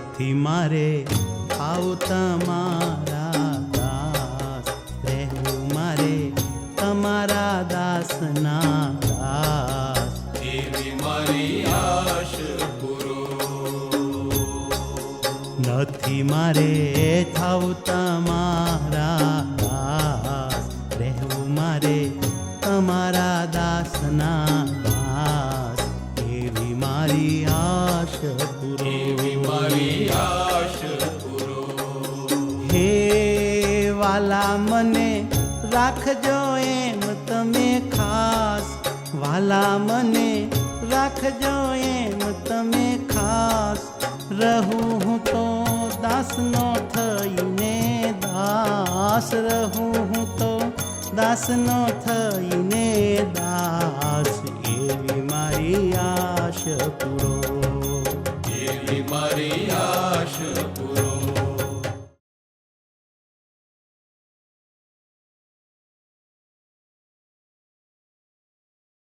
નથી મારે આવું તમારા દાસ, રહેવું મારે તમારા દાસના દાસ. એવી મારી આશ પૂરો. નથી મારે થાવું તમારા દાસ, રહેવું મારે તમારા દાસના દાસ. એવી મારી આશ પૂરો. એવી મારી આશ પૂરો. હે વાલા મને રાખજો એમ તમે ખાસ, વાલા મને રાખજો એમ તમે ખાસ. રહું હું તો દાસનો થઈને દાસ, રહું હું તો દાસનો થઈને દાસ. એવી મારી આશ પૂરો. એવી મારી આશ પૂરો.